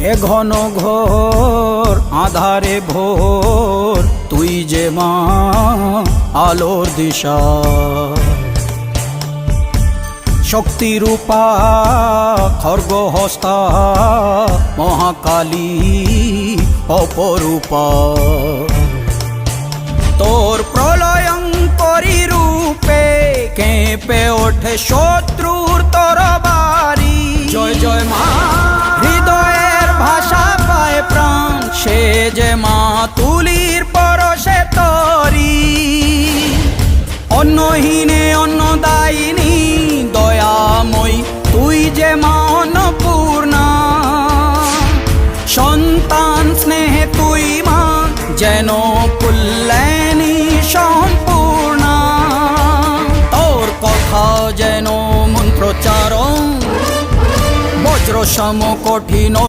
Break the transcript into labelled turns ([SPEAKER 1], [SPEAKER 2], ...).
[SPEAKER 1] এ ঘন ঘোর আধারে ভোর তুই যে মা আলোর দিশা শক্তিরূপা খর্গহস্তা মহাকালী অপরূপা তোর প্রলয়ঙ্করী রূপে কেঁপে ওঠে শত্রুর তরবারি জয় জয় মা হৃদয়ের ভাষা পায় প্রাণ সে যে মা তুলির পরশে তরি অন্নহীনে অন্নদায়িনী দয়াময়ী তুই যে মা অন্নপূর্ণা সন্তান স্নেহে তুই মা যেন কল্যাণী সম্পূর্ণা তোর কথা যেন মন্ত্রোচ্চারণ বজ্র সম কঠিন